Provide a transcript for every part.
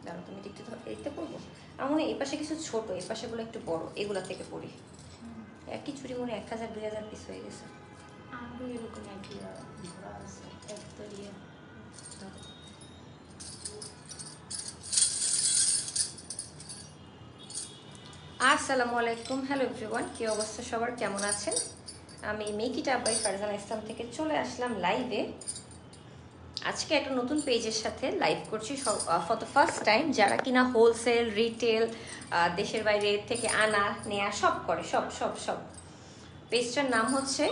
দাঁড়াও তুমি দেখতে করবো। আমার মনে হয় এই পাশে কিছু ছোট, এই পাশেগুলো একটু বড়, এগুলা থেকে পড়ি। একই চুড়ি মনে 1000-2000 পিস হয়ে গেছে। আমারও এরকম একই ঘোরা আছে একতরিয়া। আসসালামু আলাইকুম, হ্যালো এভরিওয়ান, কি অবস্থা সবার, কেমন আছেন? আমি মেকিটা বাই ফারজানা ইসলাম থেকে চলে আসলাম লাইভে। আজকে একটা নতুন পেজের সাথে লাইভ করছি ফর দ্য ফার্স্ট টাইম। যারা কিনা হোলসেল, রিটেল, দেশের বাইরে থেকে আনা নেয়া সব করে, সব। পেজটার নাম হচ্ছে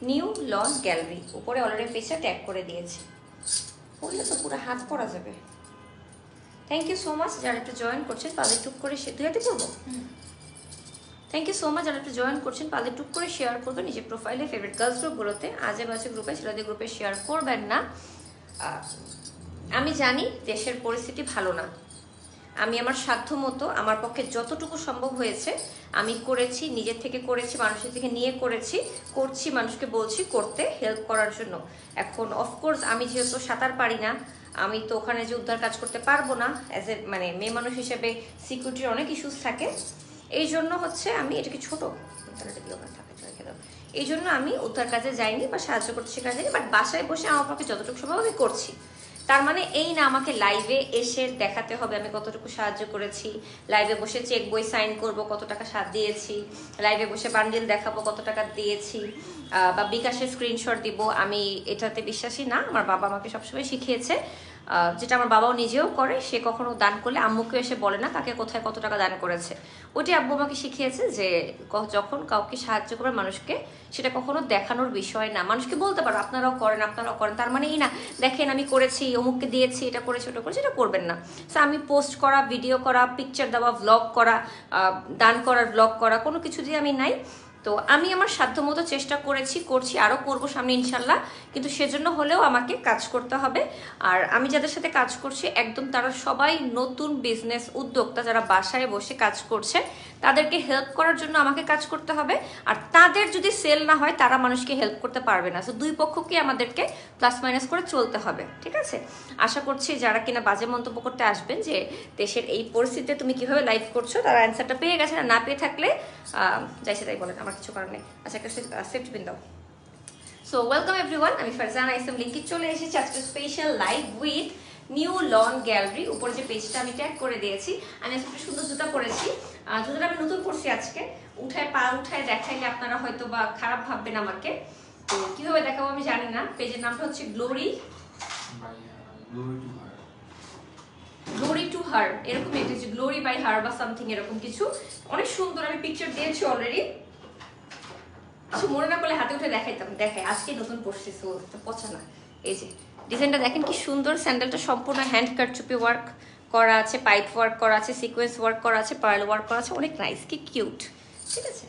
নিউ লন গ্যালারি। উপরে অলরেডি পেজটা ট্যাগ করে দিয়েছি, পড়লে তো পুরো হাত পড়া যাবে। থ্যাংক ইউ সো মাচ যারা একটু জয়েন করছেন, তাদের টুক করে দুই হাতে করবো। থ্যাংক ইউ সো মাচ যারা একটু জয়েন করছেন, পালে টুক করে শেয়ার করবেন নিজের প্রোফাইলে, ফেভারিট গার্লস গ্রুপগুলোতে। আজে বাজে গ্রুপে, ছেলেদের গ্রুপে শেয়ার করবেন না। আমি জানি দেশের পরিস্থিতি ভালো না, আমি আমার সাধ্য মতো আমার পক্ষে যতটুকু সম্ভব হয়েছে আমি করেছি, নিজের থেকে করেছি, মানুষের থেকে নিয়ে করছি, মানুষকে বলছি করতে, হেল্প করার জন্য। এখন অফকোর্স আমি যেহেতু সাঁতার পারি না, আমি তো ওখানে যে উদ্ধার কাজ করতে পারবো না। অ্যাজ এ মানে মেয়ে মানুষ হিসেবে সিকিউরিটির অনেক ইস্যুস থাকে, এই জন্য হচ্ছে আমি এটাকে ছোট এই জন্য আমি উদ্ধার কাজে যাইনি বা সাহায্য করতে শেখা যায়নি, বাট বাসায় বসে আমার পক্ষে যতটুকু সম্ভব আমি করছি। তার মানে এই না আমাকে লাইভে এসে দেখাতে হবে আমি কতটুকু সাহায্য করেছি, লাইভে বসে চেক বই সাইন করব কত টাকা সাথ দিয়েছি, লাইভে বসে বান্ডিল দেখাবো কত টাকা দিয়েছি, বা বিকাশের স্ক্রিনশট দিব। আমি এটাতে বিশ্বাসী না। আমার বাবা আমাকে সবসময় শিখিয়েছে, যেটা আমার বাবাও নিজেও করে, সে কখনো দান করলে আম্মুকে এসে বলে না কাকে কোথায় কত টাকা দান করেছে। ওটি আব্বু আমাকে শিখিয়েছে যে যখন কাউকে সাহায্য করবে মানুষকে, সেটা কখনো দেখানোর বিষয় না। মানুষকে বলতে পারো আপনারাও করেন, তার মানে এই না দেখেন আমি করেছি, অমুককে দিয়েছি, এটা করেছি, ওটা করেছি, এটা করবেন না। সো আমি পোস্ট করা, ভিডিও করা, পিকচার দেওয়া, ভ্লগ করা, দান করার ভ্লগ করা, কোনো কিছু দিয়ে আমি নাই। তো আমি আমার সাধ্যমতো চেষ্টা করছি, আরও করবো সামনে ইনশাল্লাহ। কিন্তু সেজন্য হলেও আমাকে কাজ করতে হবে। আর আমি যাদের সাথে কাজ করছি একদম তারা সবাই নতুন বিজনেস উদ্যোক্তা, যারা বাসায় বসে কাজ করছে, তাদেরকে হেল্প করার জন্য আমাকে কাজ করতে হবে। আর তাদের যদি সেল না হয় তারা মানুষকে হেল্প করতে পারবে না। সো দুই পক্ষকে আমাদেরকে প্লাস মাইনাস করে চলতে হবে, ঠিক আছে? আশা করছি যারা কিনা বাজে মন্তব্য করতে আসবেন যে দেশের এই পরিস্থিতিতে তুমি কিভাবে লাইভ করছো, তারা অ্যান্সারটা পেয়ে গেছে। না পেয়ে থাকলে যাইছে তাই বলেন, আমার কিছু করার নেই। আচ্ছা, একটা সেফটি পিন দাও। সো ওয়েলকাম এভরিওয়ান, আমি ফারজানা ইসলাম লিঙ্কি চলে এসেছি আজকে special live with new lawn gallery. উপরে যে পেজটা আমি ট্যাগ করে দিয়েছি, আমি আজকে সুন্দর জুতা পরেছি। জুতাটা আমি নতুন পরছি আজকে, পা উঠায় দেখাইলে আপনারা হয়তো বা খারাপ ভাববেন আমাকে। তো কিভাবে দেখাবো আমি জানি না। পেজের নামটা হচ্ছে গ্লোরি টু হার, এরকম একটা গ্লোরি বাই হার বা সামথিং এরকম কিছু। অনেক সুন্দর, আমি পিকচার দিয়েছি অলরেডি। কিছু মনে না করলে হাতে উঠে দেখাই আজকে নতুন পড়ছি, পচা না। এই যে ডিজাইনটা দেখেন কি সুন্দর, স্যান্ডেলটা সম্পূর্ণ হ্যান্ড কারচুপি ওয়ার্ক করা আছে, পাইপ ওয়ার্ক করা আছে, সিকোয়েন্স ওয়ার্ক করা আছে, পার্ল ওয়ার্ক করা আছে, অনেক নাইস, কি কিউট, ঠিক আছে?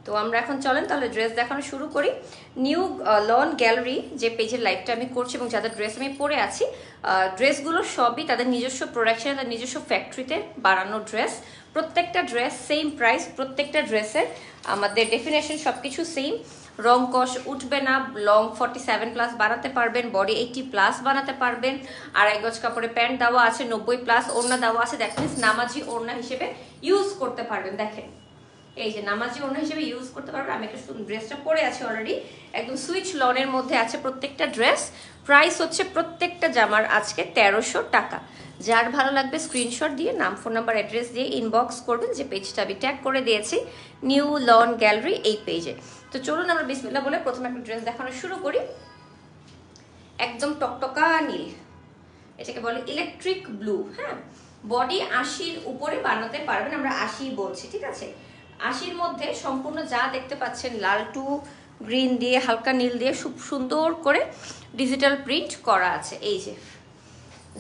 তো আমরা এখন চলেন তাহলে ড্রেস দেখানো শুরু করি। নিউ লন গ্যালারি যে পেজের লাইভটা আমি করছি এবং যাদের ড্রেস আমি পরে আছি, ড্রেসগুলো সবই তাদের নিজস্ব প্রোডাকশনে, তাদের নিজস্ব ফ্যাক্টরিতে বানানো ড্রেস। প্রত্যেকটা ড্রেস সেম প্রাইস, প্রত্যেকটা ড্রেসের আমাদের ডেফিনেশন সব কিছু সেম। রং কষ উঠবে না। লং 47+ বানাতে পারবেন, বডি 80+ বানাতে পারবেন। 2.5 গজ কাপড়ে প্যান্ট দেওয়া আছে, 90+, ওড়না দেওয়া আছে। দ্যাট মিনস নামাজি ওড়না হিসেবে ইউজ করতে পারবেন। দেখেন এই যে নামাজি ওড়না হিসেবে ইউজ করতে পারবেন। আমি একটা ড্রেসটা পরে আছি অলরেডি, একদম সুইচ লনের মধ্যে আছে প্রত্যেকটা ড্রেস। প্রাইস হচ্ছে প্রত্যেকটা জামার আজকে 1300 টাকা। যার ভালো লাগবে স্ক্রিনশট দিয়ে নাম, ফোন নাম্বার, অ্যাড্রেস দিয়ে ইনবক্স করবেন, যে পেজটা আমি ট্যাগ করে দিয়েছি নিউ লন গ্যালারি এই পেজে। তো চলুন আমরা বিসমিল্লাহ বলে প্রথমে একটা ড্রেস দেখানো শুরু করি। একদম টকটকা নীল, এটাকে বলে ইলেকট্রিক ব্লু। হ্যাঁ, বডি 80-র উপরে বানাতে পারবেন, আমরা 80 বলছি, ঠিক আছে? 80-র মধ্যে সম্পূর্ণ যা দেখতে পাচ্ছেন লাল টু গ্রিন দিয়ে, হালকা নীল দিয়ে খুব সুন্দর করে ডিজিটাল প্রিন্ট করা আছে। এই যে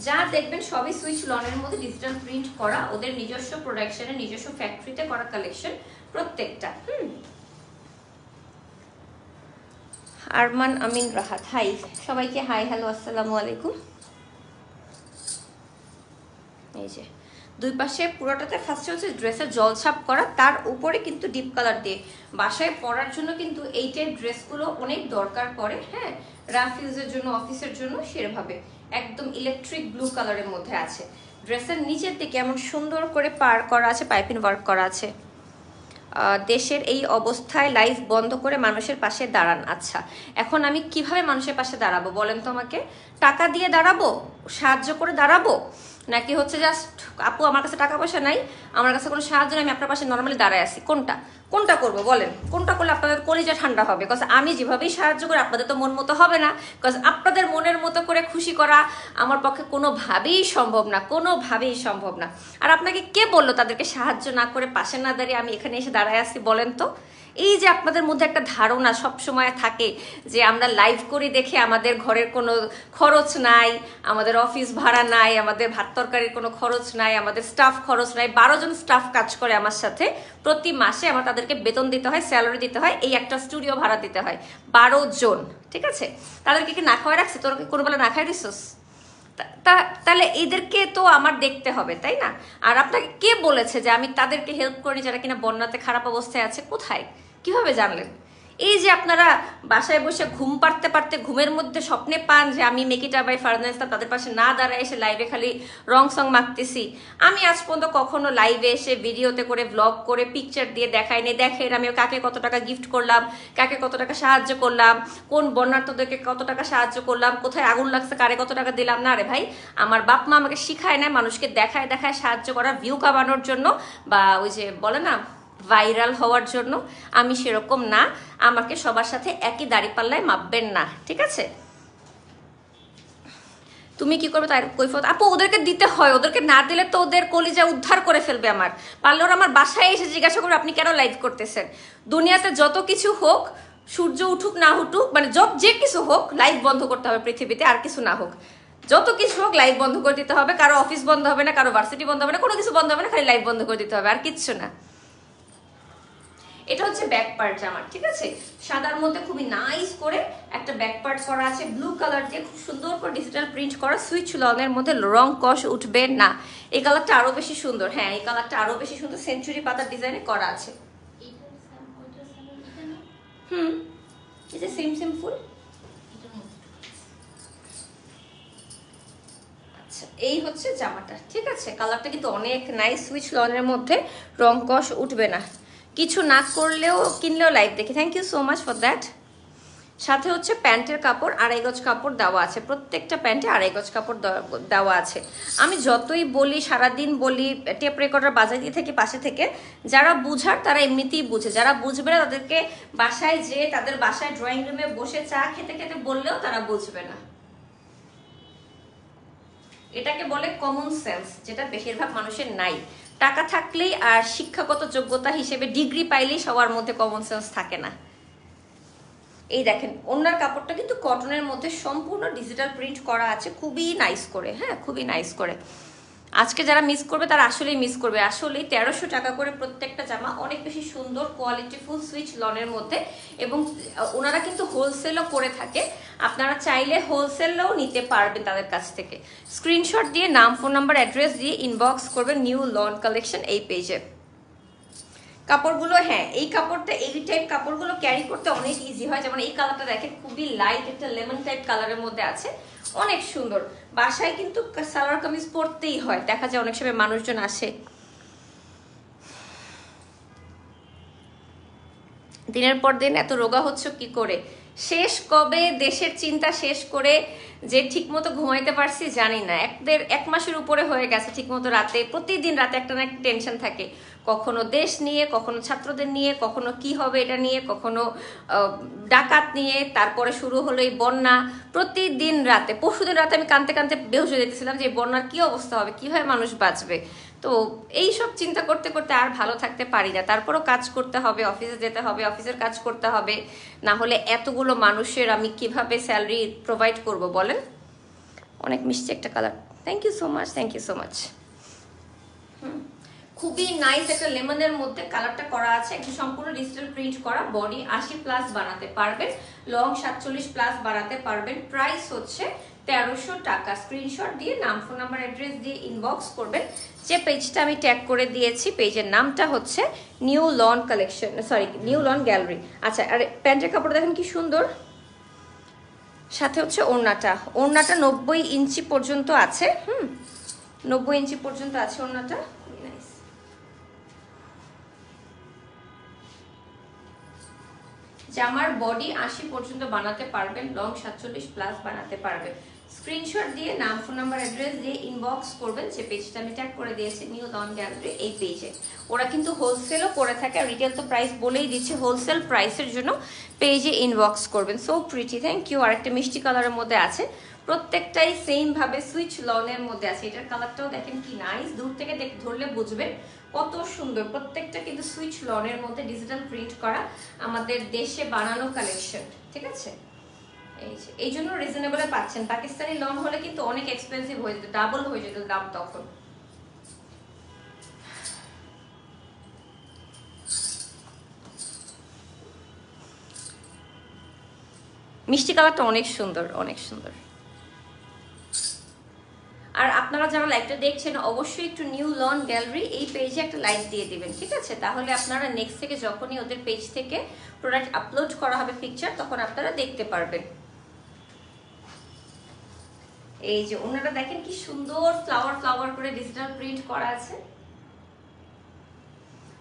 যা দেখবেন সবই সুইচ লনের মধ্যে ডিজিটাল প্রিন্ট করা, ওদের নিজস্ব প্রোডাকশনে, নিজস্ব ফ্যাক্টরিতে করা কালেকশন প্রত্যেকটা। আরমান আমিন রাহাত, হাই সবাইকে, হাই হ্যালো আসসালামু আলাইকুম। এই যে দুই পাশে পুরোটাতে ফার্স্টে হচ্ছে ড্রেসের জলছাপ করা, তার উপরে কিন্তু ডিপ কালার দিয়ে। বাসায় পরার জন্য কিন্তু এই টাইপ ড্রেসগুলো অনেক দরকার পড়ে। হ্যাঁ, রাফ ইউজের জন্য, অফিসের জন্য সেভাবে একদম ইলেকট্রিক ব্লু কালারের মধ্যে আছে। ড্রেসের নিচের দিকে এমন সুন্দর করে পার করা আছে, পাইপিং ওয়ার্ক করা আছে। দেশের এই অবস্থায় লাইফ বন্ধ করে মানুষের পাশে দাঁড়ান। আচ্ছা, এখন আমি কিভাবে মানুষের পাশে দাঁড়াবো বলেন তো আমাকে? টাকা দিয়ে দাঁড়াবো, সাহায্য করে দাঁড়াবো, নাকি হচ্ছে জাস্ট আপু আমার কাছে টাকা পয়সা নাই, আমার কাছে কোনো সাহায্য নেই, আমি আপনার পাশে নর্মালি দাঁড়ায় আছি? কোনটা করবো বলেন? কোনটা করলে আপনাদের কলিজা ঠান্ডা হবে? বিকজ আমি যেভাবেই সাহায্য করি আপনাদের তো মন মতো হবে না। বিকজ আপনাদের মনের মতো করে খুশি করা আমার পক্ষে কোনোভাবেই সম্ভব না, কোনোভাবেই সম্ভব না। আর আপনাকে কে বললো তাদেরকে সাহায্য না করে পাশে না দাঁড়িয়ে আমি এখানে এসে দাঁড়ায় আছি বলেন তো? এই যে আপনাদের মধ্যে একটা ধারণা সব সময় থাকে যে আমরা লাইভ করি দেখে আমাদের ঘরের কোনো খরচ নাই, আমাদের অফিস ভাড়া নাই, আমাদের ভাত তরকারির কোনো খরচ নাই, আমাদের স্টাফ খরচ নাই। 12 জন স্টাফ কাজ করে আমার সাথে, প্রতি মাসে আমার তাদেরকে বেতন দিতে হয়, স্যালারি দিতে হয়, এই একটা স্টুডিও ভাড়া দিতে হয়। 12 জন, ঠিক আছে? তাদেরকে কি না খাওয়াই রাখছে? তোরা কি কোনো বেলা না খাই দিছস? তাহলে এদেরকে তো আমার দেখতে হবে, তাই না? আর আপনাকে কে বলেছে যে আমি তাদেরকে হেল্প করি যারা কিনা বন্যাতে খারাপ অবস্থায় আছে? কোথায়, কিভাবে জানলেন? এই যে আপনারা বাসায় বসে ঘুম পাড়তে পারতে ঘুমের মধ্যে স্বপ্নে পান যে আমি মেকিটা বাই ফারজানা ইসলাম তাদের পাশে না দাঁড়ায় এসে লাইভে খালি রং সং মাখতেছি। আমি আজ পর্যন্ত কখনো লাইভে এসে ভিডিওতে করে ব্লগ করে পিকচার দিয়ে দেখাইনি, দেখেন আমি কাকে কত টাকা গিফট করলাম, কাকে কত টাকা সাহায্য করলাম, কোন বন্যার্থদেরকে কত টাকা সাহায্য করলাম, কোথায় আগুন লাগছে কারে কত টাকা দিলাম। না রে ভাই, আমার বাপ মা আমাকে শিখায় না মানুষকে দেখায় দেখায় সাহায্য করা, ভিউ কামানোর জন্য বা ওই যে বলে না ভাইরাল হওয়ার জন্য। আমি সেরকম না, আমাকে সবার সাথে একই দাঁড়িপাল্লায় মাপবেন না, ঠিক আছে? তুমি কি করবে তার কৈফিয়ত আপু ওদেরকে দিতে হয়, ওদেরকে না দিলে তো ওদের কলিজা উদ্ধার করে ফেলবে। আমার পারলে ওরা আমার বাসায় এসে জিজ্ঞাসা করবে আপনি কেন লাইভ করতেছেন। দুনিয়াতে যত কিছু হোক, সূর্য উঠুক না উঠুক, মানে যে কিছু হোক, লাইভ বন্ধ করতে হবে পৃথিবীতে, আর কিছু না হোক, যত কিছু হোক লাইভ বন্ধ করে দিতে হবে। কারো অফিস বন্ধ হবে না, কারো ভার্সিটি বন্ধ হবে না, কোনো কিছু বন্ধ হবে না, খালি লাইভ বন্ধ করে দিতে হবে, আর কিচ্ছু না। এটা হচ্ছে ব্যাক পার্ট জামার, ঠিক আছে? সাদার মধ্যে খুবই নাইস করে একটা ব্যাক পার্ট করা আছে, ব্লু কালার দিয়ে খুব সুন্দর করে ডিজিটাল প্রিন্ট করা। সুইচ লনের মধ্যে রং কষ উঠবে না। এই কালারটা আরো বেশি সুন্দর। হ্যাঁ, এই কালারটা আরো বেশি সুন্দর, সেঞ্চুরি পাতার ডিজাইনে করা আছে। এই যে সেম ফুল। আচ্ছা, এই হচ্ছে জামাটা, ঠিক আছে? কালারটা কিন্তু অনেক নাইস, সুইচ লনের মধ্যে, রং কষ উঠবে না। কিছু না করলেও কিনলেও লাইভ দেখি। Thank you so much for that. সাথে হচ্ছে প্যান্টের কাপড় 2.5 গজ কাপড় দেওয়া আছে, প্রত্যেকটা প্যান্টে 2.5 গজ কাপড় দেওয়া আছে। আমি যতই বলি, সারাদিন বলি, টেপ রেকর্ডার বাজাইতে থেকে পাশে থেকে, যারা বুঝার তারা এমনিতেই বুঝে, যারা বুঝবে না তাদেরকে বাসায় যেয়ে তাদের বাসায় ড্রয়িং রুমে বসে চা খেতে খেতে বললেও তারা বুঝবে না। এটাকে বলে কমন সেন্স, যেটা বেশিরভাগ মানুষের নাই। টাকা থাকলেই আর শিক্ষাগত যোগ্যতা হিসেবে ডিগ্রি পাইলেই সবার মধ্যে কমন সেন্স থাকে না। এই দেখেন ওনার কাপড়টা কিন্তু কটনের মধ্যে সম্পূর্ণ ডিজিটাল প্রিন্ট করা আছে, খুবই নাইস করে। হ্যাঁ, খুবই নাইস করে। আজকে যারা মিস করবে তারা আসলেই মিস করবে। আসলেই 1300 টাকা করে প্রত্যেকটা জামা, অনেক বেশি সুন্দর কোয়ালিটি ফুল সুইচ লনের মধ্যে, এবং ওনারা কিন্তু হোলসেলও করে থাকে। আপনারা চাইলে হোলসেলও নিতে পারবেন তাদের কাছ থেকে। স্ক্রিনশট দিয়ে নাম, ফোন নাম্বার, অ্যাড্রেস দিয়ে ইনবক্স করবেন নিউ লন কালেকশন এই পেজে। কাপড়গুলো, হ্যাঁ এই কাপড়টা, এই টাইপ কাপড়গুলো ক্যারি করতে অনেক ইজি হয়। যেমন এই কালারটা দেখেন, খুবই লাইট একটা লেমন টাইপ কালারের মধ্যে আছে, অনেক সুন্দর। বাসায় কিন্তু সালোয়ার কামিজ পরতেই হয়, দেখা যায় অনেক সময় মানুষজন আসে। দিনের পর দিন এত রোগা হচ্ছে কি করে? শেষ কবে দেশের চিন্তা শেষ করে যে ঠিকমতো ঘুমাইতে পারছি জানি না। এক মাসের উপরে হয়ে গেছে ঠিকমতো রাতে, প্রতিদিন রাতে একটা না একটা টেনশন থাকে, কখনো দেশ নিয়ে, কখনো ছাত্রদের নিয়ে, কখনো কি হবে এটা নিয়ে, কখনো ডাকাত নিয়ে, তারপরে শুরু হলো এই বন্যা। প্রতিদিন রাতে, পরশুদিন রাতে আমি কাঁদতে কাঁদতে বেহুশ হয়ে যেতেছিলাম যে বন্যার কি অবস্থা হবে, কিভাবে মানুষ বাঁচবে। তো এই সব চিন্তা করতে করতে আর ভালো থাকতে পারি না। তারপরও কাজ করতে হবে, অফিসে যেতে হবে, অফিসের কাজ করতে হবে, না হলে এতগুলো মানুষের আমি কিভাবে স্যালারি প্রোভাইড করব বলেন? অনেক মিষ্টি একটা colour. Thank you so much, thank you so much. খুবই নাইস একটা লেমনের মধ্যে কালারটা করা আছে, একদম সম্পূর্ণ ডিজিটাল প্রিন্ট করা। বডি 80+ বানাতে পারবেন, লং 47+ বানাতে পারবেন। প্রাইস হচ্ছে 1300 টাকা। স্ক্রিনশট দিয়ে নাম, ফোন নাম্বার, অ্যাড্রেস দিয়ে ইনবক্স করবেন। যে পেজটা আমি ট্যাগ করে দিয়েছি, পেজের নামটা হচ্ছে new lawn collection, sorry new lawn gallery. আচ্ছা, আর প্যান্টের কাপড় দেখেন কি সুন্দর, সাথে হচ্ছে ওড়নাটা 90 ইঞ্চি পর্যন্ত আছে। 90 ইঞ্চি পর্যন্ত আছে ওড়নাটা। জামার বডি 80 পর্যন্ত বানাতে পারবেন, লং 47 প্লাস বানাতে পারবেন। স্ক্রিনশট দিয়ে নাম, ফোন নাম্বার, অ্যাড্রেস দিয়ে ইনবক্স করবেন। যে পেজটা আমি ট্যাগ করে দিয়েছি নিউ লন গ্যালারি, এই পেজে ওরা কিন্তু হোলসেলও করে থাকে, রিটেল তো প্রাইস বলেই দিচ্ছে, হোলসেল প্রাইসের জন্য পেজে ইনবক্স করবেন। So pretty, thank you. আর একটা মিষ্টি কালারের মধ্যে আছে, প্রত্যেকটাই সেম ভাবে সুইচ লনের মধ্যে আছে। এটার কালারটাও দেখেন কি নাইস, দূর থেকে ধরলে বুঝবেন কত সুন্দর। প্রত্যেকটা কিন্তু সুইচ লনের মধ্যে ডিজিটাল প্রিন্ট করা, আমাদের দেশে বানানো কালেকশন, ঠিক আছে? এই জন্য রিজনেবলে পাচ্ছেন। পাকিস্তানি লন হলে কিন্তু অনেক এক্সপেন্সিভ হয়ে যেত, ডাবল হয়ে যেত দাম তখন। মিষ্টি কালারটা অনেক সুন্দর, অনেক সুন্দর। আর আপনারা যারা লাইভটা দেখছেন অবশ্যই একটু নিউ লন গ্যালারি এই পেজে একটা লাইক দিয়ে দিবেন, ঠিক আছে? তাহলে আপনারা নেক্সট থেকে যখনই ওদের পেজ থেকে প্রোডাক্ট আপলোড করা হবে পিকচার, তখন আপনারা দেখতে পারবেন। এই যে ওনারা দেখেন কি সুন্দর ফ্লাওয়ার ফ্লাওয়ার করে ডিজিটাল প্রিন্ট করা আছে।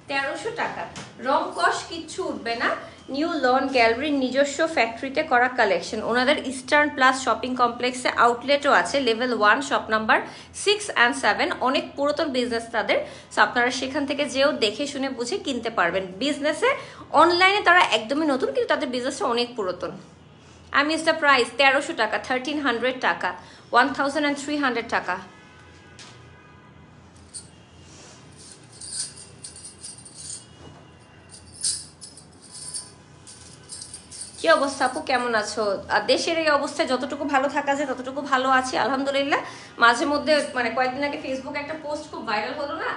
1300 টাকা, রং কস কিচ্ছু উঠবে না। নিউ লন গ্যালারির নিজস্ব ফ্যাক্টরিতে করা কালেকশন। ওনাদের ইস্টার্ন প্লাস শপিং কমপ্লেক্সে আউটলেটও আছে, লেভেল 1 শপ নাম্বার 6 and 7। অনেক পুরাতন বিজনেস তাদের, সো আপনারা সেখান থেকে যেও দেখে শুনে বুঝে কিনতে পারবেন। বিজনেসে অনলাইনে তারা একদমই নতুন, কিন্তু তাদের বিজনেসটা অনেক পুরাতন। আমি ইস দ্য প্রাইস 1300 টাকা, 1300 টাকা, 1300 টাকা। কি অবস্থা আপু, কেমন আছো? দেশের এই অবস্থায় যতটুকু ভালো থাকা যায় ততটুকু ভালো আছি আলহামদুলিল্লাহ। মাঝে মধ্যে মানে কয়েকদিন আগে ফেসবুকে একটা পোস্ট খুব ভাইরাল হলো না,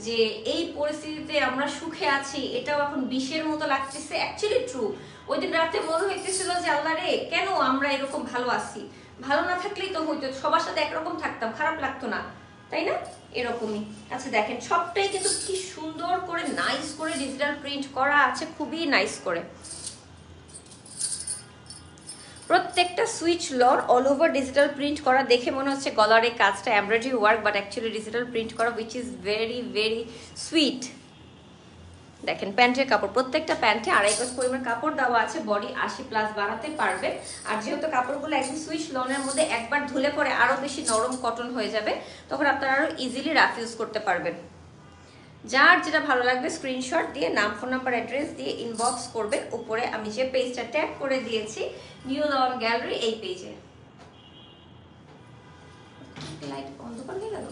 যে এই পরিস্থিতিতে আমরা সুখে আছি, এটাও এখন বিষের মতো লাগতেছে। Actually true. ওই দিন রাতে মনে হইতেছিল যে আল্লাহ রে, কেন আমরা এরকম ভালো আছি? ভালো না থাকলেই তো হইতো, সবার সাথে একরকম থাকতাম, খারাপ লাগতো না, তাই না? এরকমই। আচ্ছা দেখেন, সবটাই কিন্তু কি সুন্দর করে নাইস করে ডিজিটাল প্রিন্ট করা আছে, খুবই নাইস করে। প্রত্যেকটা Swiss lawn all over digital print করা, দেখে মনে হচ্ছে গলার এই কাজটা embroidery work, but actually digital print করা, which is very very sweet. দেখেন প্যান্টের কাপড়, প্রত্যেকটা প্যান্টে 2.5 গজ পরিমাণ কাপড় দেওয়া আছে, বডি 80 প্লাস বানাতে পারবে। আর যেহেতু কাপড়গুলো একদম সুইচ লনের মধ্যে, একবার ধুলে পরে আরো বেশি নরম কটন হয়ে যাবে, তখন আপনারা আরো ইজিলি রাফ ইউজ করতে পারবেন। যার যেটা ভালো লাগবে স্ক্রিনশট দিয়ে নাম, ফোন নাম্বার, অ্যাড্রেস দিয়ে ইনবক্স করবেন। উপরে আমি যে পেজটা ট্যাগ করে দিয়েছি নিউ লন গ্যালারি, এই পেজে। লাইট বন্ধ করে গেল।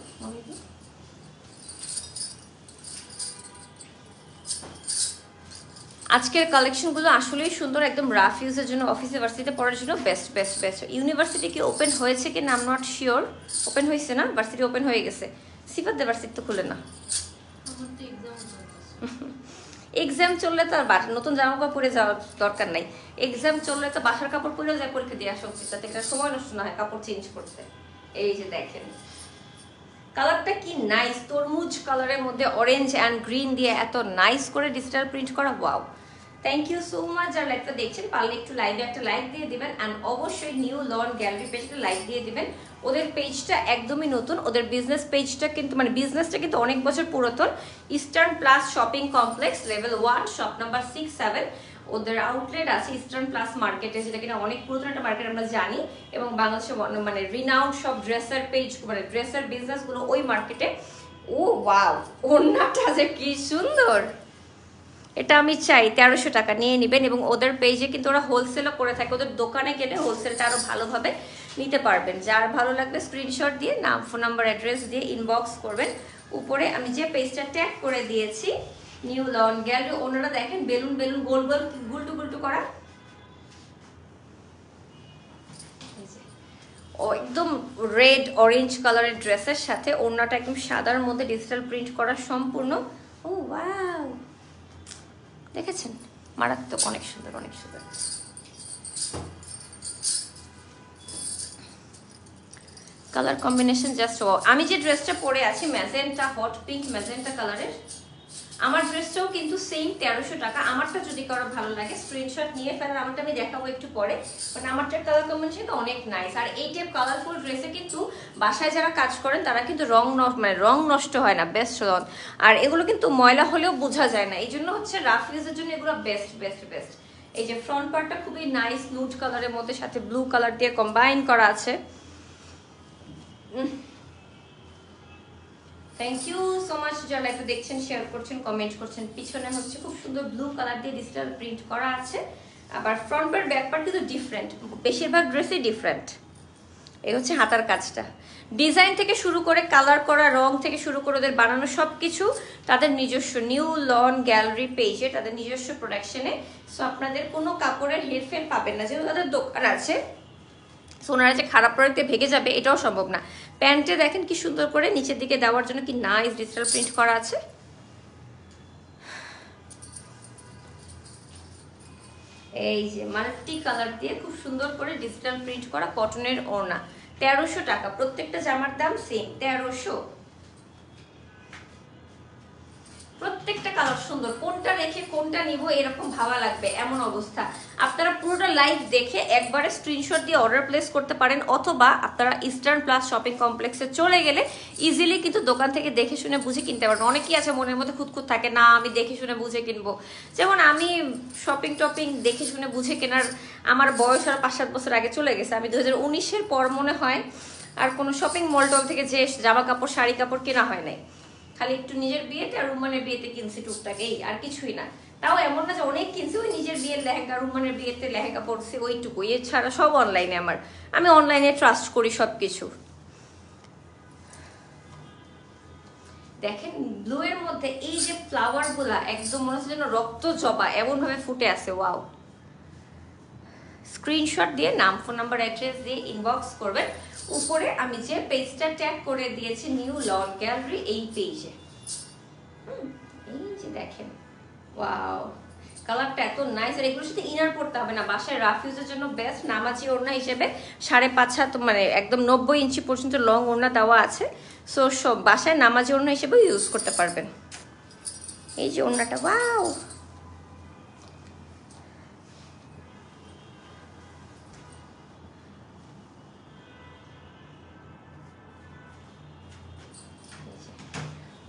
আজকের কালেকশনগুলো আসলেই সুন্দর, একদম রাফ ইউজের জন্য, অফিসে ভার্সিটিতে পড়ার জন্য বেস্ট বেস্ট বেস্ট। ইউনিভার্সিটি কি ওপেন হয়েছে কি না I am not sure. Open হয়েছে না? ভার্সিটি ওপেন হয়ে গেছে। সিফাত দে ভার্সিটি তো খুলে না। এক্সাম চললে তো আর নতুন জামা কাপড় পরে যাওয়ার দরকার নাই। এক্সাম চললে তো বাসার কাপড় পরেও যায় পরীক্ষা দিয়ে আসা উচিত, তাতে একটা সময় নষ্ট না হয় কাপড় চেঞ্জ করতে। এই যে দেখেন কালারটা কি নাইস, তরমুজ কালারের মধ্যে অরেঞ্জ অ্যান্ড গ্রিন দিয়ে এত নাইস করে ডিজিটাল প্রিন্ট করা। Wow, thank you so much. যারা লাইভটা দেখছেন পারলে একটু লাইভে একটা লাইক দিয়ে দিবেন, অ্যান্ড অবশ্যই নিউ লন গ্যালারি পেজটা লাইক দিয়ে দিবেন। ওদের পেজটা একদমই নতুন, ওদের বিজনেস পেজটা কিন্তু মানে বিজনেসটা কিন্তু অনেক বছর পুরাতন। Eastern Plus shopping complex, level 1 shop number 6, 7। ওদের আউটলেট আছে ইস্টার্ন প্লাস মার্কেটে, যেটা কিনা অনেক পুরাতন একটা মার্কেট আমরা জানি, এবং বাংলাদেশে মানে রিনাউন্ড সব ড্রেসার পেজ, মানে ড্রেসার বিজনেস গুলো ওই মার্কেটে। ও ওয়াও, ওড়নাটা যে কি সুন্দর, এটা আমি চাই 1300 টাকা নিয়ে নেবেন। এবং ওদের পেজে কিন্তু ওরা হোলসেলও করে থাকে, ওদের দোকানে গেলে হোলসেলটা আরো ভালোভাবে নিতে পারবেন। যার ভালো লাগবে স্ক্রিনশট দিয়ে নাম, ফোন নাম্বার, অ্যাড্রেস দিয়ে ইনবক্স করবেন। উপরে আমি যে পেজটা ট্যাগ করে দিয়েছি নিউ লন গ্যালারি, ওনারা দেখেন বেলুন বেলুন গোল গোল গুলটু গুলটু করা, ও একদম রেড অরেঞ্জ কালারের ড্রেসের সাথে ওড়নাটা একদম সাদার মধ্যে ডিজিটাল প্রিন্ট করা সম্পূর্ণ। ও ওয়াও, দেখেছেন মারাত্মক, অনেক সুন্দর অনেক সুন্দর। Colour combination just. আমি যে ড্রেসটা পরে আছি ম্যাজেন্টা, হট পিঙ্ক ম্যাজেন্টা কালারের, আমার ড্রেসটাও কিন্তু সেম 1300 টাকা। আমারটা যদি কারো ভালো লাগে স্ক্রিনশট নিয়ে ফেলেন, আমারটা আমি দেখাবো একটু পরে, বাট আমারটার কালার কম্বিনেশন অনেক নাইস। আর এই টাইপ কালারফুল ড্রেসে কিন্তু বাসায় যারা কাজ করেন তারা কিন্তু রং নষ্ট হয় না, বেস্ট রং। আর এগুলো কিন্তু ময়লা হলেও বোঝা যায় না, এই জন্য হচ্ছে রাফ ইউজের জন্য এগুলো বেস্ট বেস্ট বেস্ট। এই যে ফ্রন্ট পার্টটা খুবই নাইস, নুড কালারের মধ্যে সাথে ব্লু কালার দিয়ে কম্বাইন করা আছে। থ্যাংক ইউ সো মাচ যারা একটু দেখছেন, শেয়ার করছেন, কমেন্ট করছেন। পিছনে হচ্ছে খুব সুন্দর ব্লু কালার দিয়ে ডিজিটাল প্রিন্ট করা আছে। আবার ফ্রন্ট পার্ট ব্যাক পার্ট কিন্তু ডিফারেন্ট, বেশিরভাগ ড্রেসই ডিফারেন্ট। এই হচ্ছে হাতার কাজটা, ডিজাইন থেকে শুরু করে কালার করা, রং থেকে শুরু করে ওদের বানানো সব কিছু তাদের নিজস্ব নিউ লন গ্যালারি পেজে, তাদের নিজস্ব প্রোডাকশনে। সো আপনাদের কোনো কাপড়ের হেরফের পাবেন না, যেহেতু তাদের দোকান আছে। সো ওনারা যে খারাপ প্রোডাক্টে ভেঙে যাবে এটাও সম্ভব না। প্যান্টে দেখেন কি সুন্দর করে নিচের দিকে দেওয়ার জন্য কি নাইস ডিজিটাল প্রিন্ট করা আছে। এই যে মাল্টি কালার দিয়ে খুব সুন্দর করে ডিজিটাল প্রিন্ট করা কটনের ওড়না, 1300 টাকা। প্রত্যেকটা জামার দাম সেম 1300। প্রত্যেকটা কালার সুন্দর, কোনটা রেখে কোনটা নিব এরকম ভাবা লাগবে এমন অবস্থা। আপনারা পুরোটা লাইভ দেখে একবারে স্ক্রিনশট দিয়ে অর্ডার প্লেস করতে পারেন, অথবা আপনারা ইস্টার্ন প্লাস শপিং কমপ্লেক্সে চলে গেলে ইজিলি কিন্তু দোকান থেকে দেখে শুনে বুঝে কিনতে পারেন। অনেকেই আছে মনের মধ্যে খুঁতখুত থাকে, না আমি দেখে শুনে বুঝে কিনবো। যেমন আমি শপিং টপিং দেখে শুনে বুঝে কেনার আমার বয়স আর 5-7 বছর আগে চলে গেছে। আমি 2019-এর পর মনে হয় আর কোনো শপিং মল টল থেকে যে জামা কাপড় শাড়ি কাপড় কেনা হয় নাই, খালি একটু নিজের বিয়েতে আর রুমানের বিয়েতে কিনছি টুকটাক, এই আর কিছুই না। তাও এমন না যে অনেক কিনছি, ওই নিজের বিয়ের লেহেঙ্গা, রুমানের বিয়েতে লেহেঙ্গা পড়ছি ওইটুকু, এছাড়া সব অনলাইনে। আমি অনলাইনে ট্রাস্ট করি সবকিছু। দেখেন ব্লু এর মধ্যে এই যে ফ্লাওয়ার গুলা একদম মনে হচ্ছে যেন রক্ত জবা এমন ভাবে ফুটে আছে। ওয়াও। স্ক্রিনশট দিয়ে নাম, ফোন নাম্বার, অ্যাড্রেস দিয়ে ইনবক্স করবেন। উপরে আমি যে পেজটা ট্যাগ করে দিয়েছি নিউ লন গ্যালারি, এই পেজে এই যে দেখেন, ওয়াও কালারটা এত নাইস। আর এগুলোর সাথে ইনার পড়তে হবে না, বাসায় রাফ ইউজের জন্য বেস্ট। নামাজি ওড়না হিসেবে 5.5 হাত মানে একদম 90 ইঞ্চি পর্যন্ত লং ওড়না দেওয়া আছে। সো সব বাসায় নামাজি ওড়না হিসেবে ইউজ করতে পারবেন। এই যে ওড়নাটা, ওয়াও।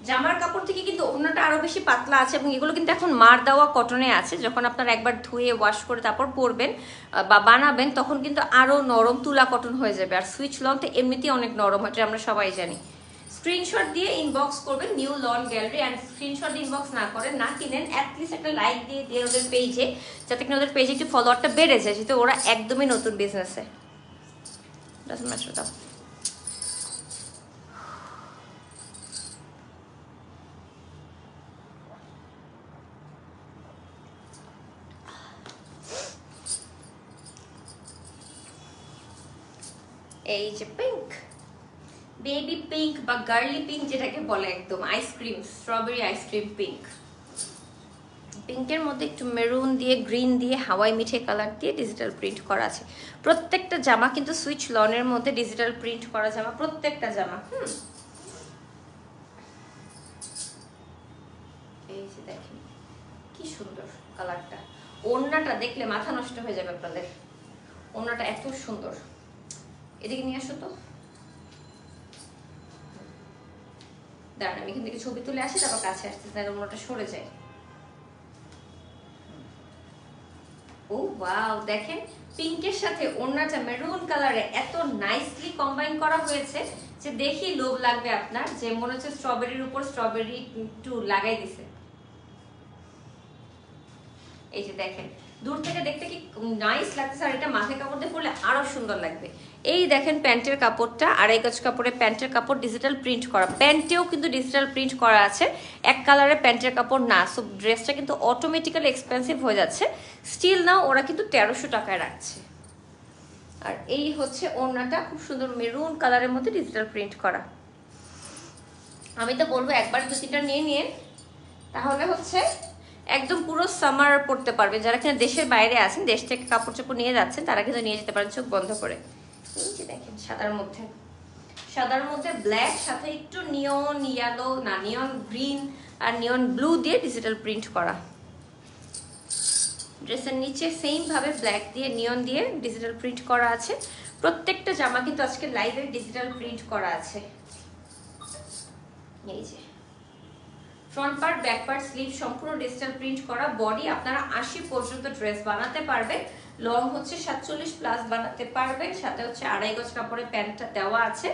জামার কাপড় থেকে কিন্তু ওড়নাটা আরো বেশি পাতলা আছে, এবং এগুলো কিন্তু এখন মার দেওয়া কটনে আছে। যখন আপনারা একবার ধুয়ে ওয়াশ করে তারপর পরবেন বা বানাবেন, তখন কিন্তু আরো নরম তুলা কটন হয়ে যাবে। আর সুইচ লন তো এমনিতেই অনেক নরম হয়, আমরা সবাই জানি। স্ক্রিনশট দিয়ে ইনবক্স করবেন new lawn gallery. And screenshot inbox না করেন, না কিনেন, অ্যাটলিস্ট একটা লাইক দিয়ে দিয়ে ওদের পেজে, যাতে কিনা ওদের পেজে একটু ফলোয়ারটা বেড়ে যায়, যেহেতু ওরা একদমই নতুন বিজনেসে। দাও এই যে পিঙ্ক, বেবি পিঙ্ক বা গার্লি পিঙ্ক যেটাকে বলে, একদম আইসক্রিম, স্ট্রবেরি আইসক্রিম পিঙ্ক। পিঙ্কের মধ্যে একটু মেরুন দিয়ে, গ্রিন দিয়ে, হাওয়াই মিঠে কালার দিয়ে ডিজিটাল প্রিন্ট করা আছে। প্রত্যেকটা জামা কিন্তু সুইচ লনের মধ্যে ডিজিটাল প্রিন্ট করা জামা, প্রত্যেকটা জামা। এই যে দেখেন কি সুন্দর কালারটা। ওড়নাটা দেখলে মাথা নষ্ট হয়ে যাবে আপনাদের, ওড়নাটা এত সুন্দর। এদিকে নিয়ে আসো তো, দাঁড়ান আমি এখান থেকে ছবি তুলে আসি, তারপর কাছে আসতে ওড়নাটা সরে যায়। ও ওয়াও, দেখেন পিঙ্কের সাথে ওড়নাটা মেরুন কালারে এত নাইসলি কম্বাইন করা হয়েছে যে দেখি লোভ লাগবে আপনার, যে মনে হচ্ছে স্ট্রবেরির উপর স্ট্রবেরি একটু লাগাই দিছে। এই যে দেখেন দূর থেকে দেখতে কি নাইস লাগছে, আর এটা মাথায় কাপড় দিয়ে পরলে আরো সুন্দর লাগবে। এই দেখেন প্যান্টের কাপড়টা, আড়াই গজ কাপড়ে প্যান্টের কাপড় ডিজিটাল প্রিন্ট করা, প্যান্টেও কিন্তু ডিজিটাল প্রিন্ট করা আছে। এক কালারের প্যান্টের কাপড় না, সো ড্রেসটা কিন্তু অটোমেটিক্যালি এক্সপেন্সিভ হয়ে যাচ্ছে। স্টিল নাও ওরা কিন্তু 1300 টাকায় রাখছে। আর এই হচ্ছে ওড়নাটা, খুব সুন্দর মেরুন কালারের মধ্যে ডিজিটাল প্রিন্ট করা। আমি তো বলবো একবার 2-3টা নিয়ে নিয়ে, তাহলে হচ্ছে একদম পুরো সামার পড়তে পারবে। যারা কিনা দেশের বাইরে আছেন, দেশ থেকে কাপড় চোপড় নিয়ে যাচ্ছেন, তারা কিন্তু নিয়ে যেতে পারেন চোখ বন্ধ করে। এই যে দেখেন সাদার মধ্যে ব্ল্যাক, সাথে একটু নিয়ন ইয়েলো না নিয়ন গ্রিন আর নিয়ন ব্লু দিয়ে ডিজিটাল প্রিন্ট করা। ড্রেসের নিচে সেম ভাবে ব্ল্যাক দিয়ে নিয়ন দিয়ে ডিজিটাল প্রিন্ট করা আছে। প্রত্যেকটা জামা কিন্তু আজকে লাইভে ডিজিটাল প্রিন্ট করা আছে। এই যে front part, back part, sleeve সম্পূর্ণ ডিজিটাল প্রিন্ট করা। বডি আপনারা 80 পর্যন্ত ড্রেস বানাতে পারবেন। লং হচ্ছে 47 প্লাস বানাতে পারবেন। সাথে হচ্ছে 2.5 গজ কাপড়ের প্যান্টটা দেওয়া আছে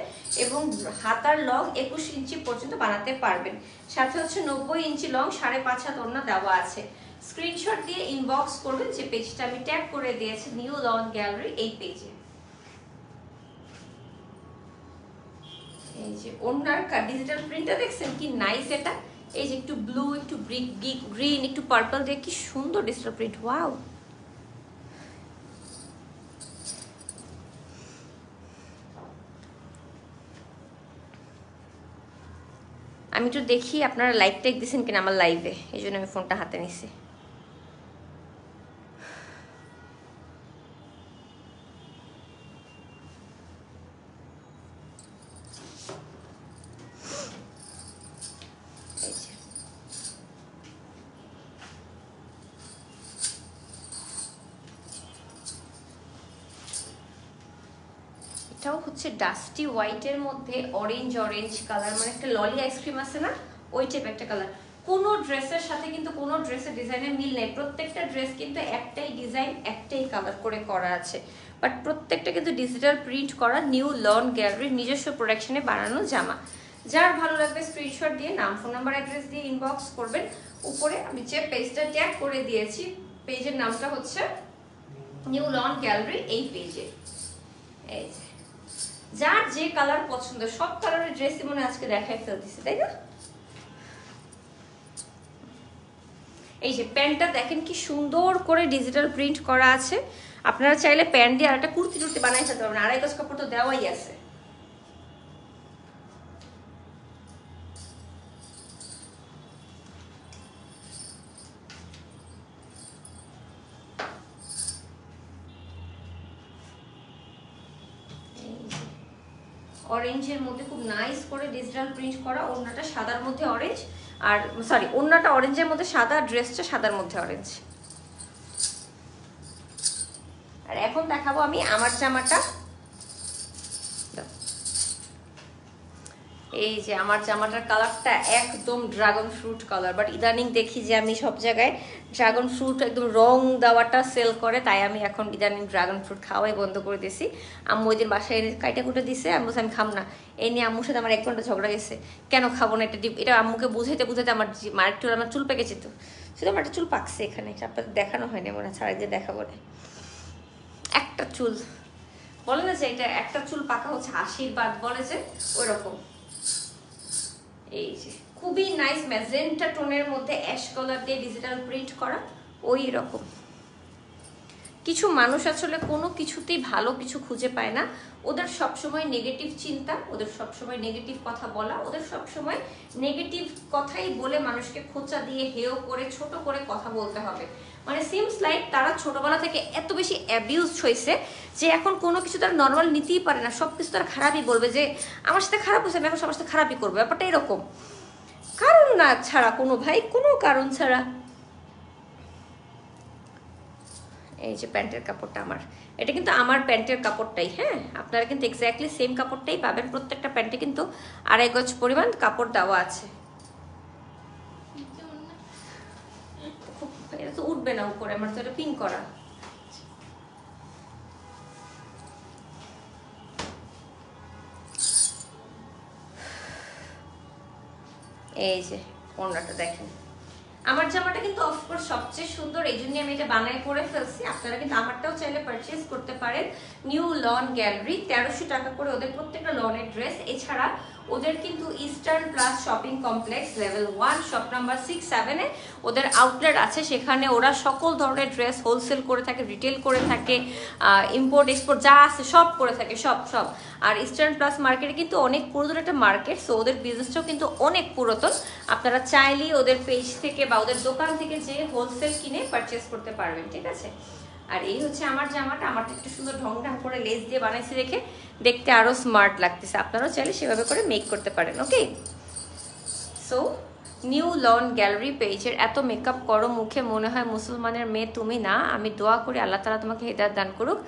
এবং হাতার লং 21 ইঞ্চি পর্যন্ত বানাতে পারবেন। সাথে হচ্ছে 90 ইঞ্চি লং 5.5 হাত ওড়না দেওয়া আছে। স্ক্রিনশট দিয়ে ইনবক্স করবেন যে পেজটা আমি ট্যাগ করে দিয়েছি নিউ লন গ্যালারি, এই পেজে। এই যে ওড়নার ডিজিটাল প্রিন্টটা দেখছেন কি নাইস এটা। এই যে একটু ব্লু, একটু গ্রিন, একটু পার্পল দিয়ে কি সুন্দর ডিজিটাল প্রিন্ট, ওয়াও। আমি একটু দেখি আপনারা লাইক টেক দিচ্ছেন কিনা আমার লাইভে, এই জন্য আমি ফোনটা হাতে নিছি। এটাও হচ্ছে ডাস্টি হোয়াইটের মধ্যে অরেঞ্জ কালার, মানে একটা ললি আইসক্রিম আছে না, ওই টাইপ একটা কালার। কোনো ড্রেসের সাথে কিন্তু কোনো ড্রেসের ডিজাইনের মিল নেই। প্রত্যেকটা ড্রেস কিন্তু একটাই ডিজাইন, একটাই কালার করে করা আছে, বাট প্রত্যেকটা কিন্তু ডিজিটাল প্রিন্ট করা নিউ লন গ্যালারির নিজস্ব প্রোডাকশনে বানানো জামা। যার ভালো লাগবে স্ক্রিনশট দিয়ে নাম, ফোন নাম্বার, অ্যাড্রেস দিয়ে ইনবক্স করবেন। উপরে আমি যে পেজটা ট্যাগ করে দিয়েছি, পেজের নামটা হচ্ছে নিউ লন গ্যালারি, এই পেজে। এই যে যার যে কালার পছন্দ, সব কালারের ড্রেসই মনে আজকে দেখাই ফেলতেছি, তাই না? এই যে প্যান্টটা দেখেন কি সুন্দর করে ডিজিটাল প্রিন্ট করা আছে। আপনারা চাইলে প্যান্ট দিয়ে আর একটা কুর্তি টুর্তি বানাই ফেলতে পারবেন, 2.5 গজ কাপড় তো দেওয়াই আছে। অরেঞ্জের মধ্যে খুব নাইস করে ডিজিটাল প্রিন্ট করা। ওড়নাটা সাদার মধ্যে অরেঞ্জ, আর সরি ওড়নাটা অরেঞ্জের মধ্যে সাদা, ড্রেসটা সাদার মধ্যে অরেঞ্জ। আর এখন দেখাবো আমি আমার জামাটা। এই যে আমার জামাটার কালারটা একদম ড্রাগন ফ্রুট কালার, বাট ইদানিং দেখি যে আমি সব জায়গায় ড্রাগন ফ্রুট একদম রং দেওয়াটা সেল করে, তাই আমি এখন ইদানিং ড্রাগন ফ্রুট খাওয়াই বন্ধ করে দিয়েছি। আম্মু ওই দিন বাসায় এনে কাইটা কুটে দিছে, আমি বলছি আমি খাম না। এই নিয়ে আম্মুর সাথে আমার 1 ঘন্টা ঝগড়া গেছে, কেন খাবো না এটা। এটা আম্মুকে বুঝাইতে আমার চুল পেকে যেত, শুধু আমার একটা চুল পাকছে এখানে, আপনাদের দেখানো হয়নি মনে হয়, আরেকদিন দেখাবো না। একটা চুল বলে না যে এটা একটা চুল পাকা হচ্ছে আশীর্বাদ, বলে যে ওই রকম। এই যে খুবই নাইস ম্যাজেন্টা টোনের মধ্যে অ্যাশ কালার দিয়ে ডিজিটাল প্রিন্ট করা, ওই রকম। কিছু মানুষ আসলে কোনো কিছুতেই ভালো কিছু খুঁজে পায় না, ওদের সবসময় নেগেটিভ চিন্তা, ওদের সবসময় নেগেটিভ কথা বলা, ওদের সবসময় নেগেটিভ কথাই বলে মানুষকে খোঁচা দিয়ে হেয় করে ছোট করে কথা বলতে হবে। মানে সিমস লাইক তারা ছোটবেলা থেকে এত বেশি অ্যাবিউজ হয়েছে যে এখন কোনো কিছু তারা নর্মাল নিতেই পারে না, সব কিছু তারা খারাপই বলবে, যে আমার সাথে খারাপ হয়েছে আমি এখন সবার সাথে খারাপই করবো। ব্যাপারটা এরকম, কারণ না ছাড়া কোনো ভাই, কোনো কারণ ছাড়া। এই যে প্যান্টের কাপড়টা আমার, এটা কিন্তু আমার প্যান্টের কাপড়টাই, হ্যাঁ আপনারা কিন্তু এক্স্যাক্টলি সেম কাপড়টাই পাবেন। প্রত্যেকটা প্যান্টে কিন্তু 2.5 গজ পরিমাণ কাপড় দেওয়া আছে। এটা তো উঠবে না উপরে, আমার তো এটা পিন করা। এই যে ওড়নাটা দেখেন, আমার জামাটা কিন্তু অফকোর্স সবচেয়ে সুন্দর, এই জন্য আমি এটা বানায় করে ফেলছি। আপনারা কিন্তু আমারটাও চাইলে পারচেজ করতে পারেন। নিউ লন গ্যালারি, 1300 টাকা করে ওদের প্রত্যেকটা লনের ড্রেস। এছাড়া ওদের কিন্তু Eastern Plus shopping complex level 1 shop number 6-7-এ ওদের আউটলেট আছে। সেখানে ওরা সকল ধরনের ড্রেস হোলসেল করে থাকে, রিটেল করে থাকে, ইম্পোর্ট এক্সপোর্ট যা আছে সব করে থাকে, সব। আর ইস্টার্ন প্লাস মার্কেটে কিন্তু অনেক পুরাতন একটা মার্কেট, সো ওদের বিজনেসটাও কিন্তু অনেক পুরাতন। আপনারা চাইলেই ওদের পেজ থেকে বা ওদের দোকান থেকে যে হোলসেল কিনে পারচেস করতে পারবেন, ঠিক আছে। আর এই হচ্ছে আমার জামাটা, আমারটা একটু সুন্দর ঢং করে লেস দিয়ে বানাইছি দেখে দেখতে আরো স্মার্ট লাগতেছে। আপনারাও চাইলে সেভাবে করে মেক করতে পারেন, ওকে। সো নিউ লন গ্যালারি পেজের এত মেকআপ করো মুখে মনে হয় মুসলমানের মেয়ে তুমি না, আমি দোয়া করি আল্লাহ তাআলা তোমাকে হেদায়েত দান করুক।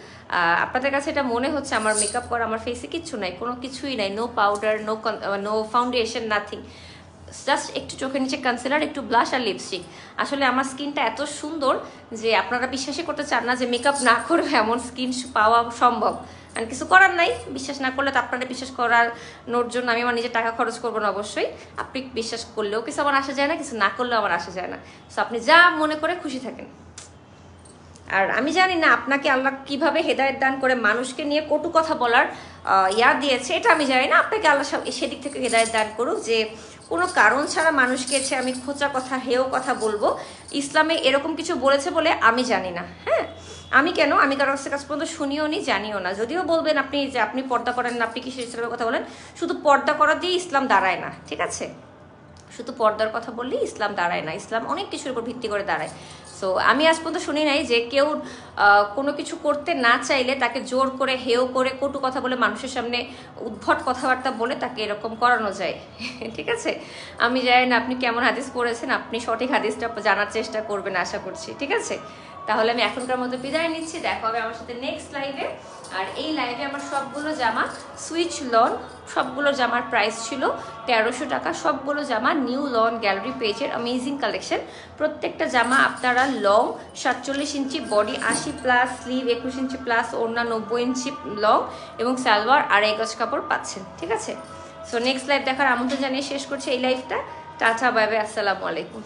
আপনাদের কাছে এটা মনে হচ্ছে আমার মেকআপ করা, আমার ফেসে কিচ্ছু নাই, কোনো কিছুই নাই, no powder, no foundation, nothing, just একটু চোখের নিচে কনসিলার, একটু ব্লাশ আর লিপস্টিক। আসলে আমার স্কিনটা এত সুন্দর যে আপনারা বিশ্বাসই করতে চান না যে মেকআপ না করে এমন স্কিন পাওয়া সম্ভব। আর কিছু করার নাই, বিশ্বাস না করলে তো আপনারা বিশ্বাস করানোর জন্য আমি আমার নিজের টাকা খরচ করবো না অবশ্যই। আপনি বিশ্বাস করলেও কিছু আমার আসা যায় না, কিছু না করলেও আমার আসা যায় না। সো আপনি যা মনে করে খুশি থাকেন। আর আমি জানি না আপনাকে আল্লাহ কিভাবে হেদায়েত দান করে মানুষকে নিয়ে কটু কথা বলার দিয়েছে, এটা আমি জানি না। আপনাকে আল্লাহ সেদিক থেকে হেদায়েত দান করুক যে কোনো কারণ ছাড়া মানুষকে এসে আমি খোঁচা কথা, হেয় কথা বলবো। ইসলামে এরকম কিছু বলেছে বলে আমি জানি না। হ্যাঁ, আমি কারোর কাছ পর্যন্ত শুনিও নি, জানিও না। যদিও বলবেন আপনি যে আপনি পর্দা করেন না, আপনি কিসের ইসলামের কথা বলেন, শুধু পর্দা করা দিয়ে ইসলাম দাঁড়ায় না, ঠিক আছে? শুধু পর্দার কথা বললেই ইসলাম দাঁড়ায় না, ইসলাম অনেক কিছুর উপর ভিত্তি করে দাঁড়ায়। সো আমি আজ পর্যন্ত শুনি নাই যে কেউ কোনো কিছু করতে না চাইলে তাকে জোর করে, হেয় করে, কটু কথা বলে, মানুষের সামনে উদ্ভট কথাবার্তা বলে তাকে এরকম করানো যায়। ঠিক আছে, আমি জানি না আপনি কেমন হাদিস পড়েছেন, আপনি সঠিক হাদিসটা জানার চেষ্টা করবেন আশা করছি। ঠিক আছে, তাহলে আমি এখনকার মতো বিদায় নিচ্ছি, দেখা হবে আমার সাথে নেক্সট লাইভে। আর এই লাইভে আমার সবগুলো জামা সুইচ লন, সবগুলো জামার প্রাইস ছিল 1300 টাকা। সবগুলো জামা নিউ লন গ্যালারি পেজের অ্যামেজিং কালেকশন। প্রত্যেকটা জামা আপনারা লং 47 ইঞ্চি, বডি 80+, স্লিভ 21 ইঞ্চি প্লাস, ওড়না 90 ইঞ্চি লং এবং সালোয়ার 2.5 গজ কাপড় পাচ্ছেন। ঠিক আছে, সো নেক্সট লাইভ দেখার আমন্ত্রণ জানিয়ে শেষ করছি এই লাইভটা। টাটা, বাই বাই, আসসালামু আলাইকুম।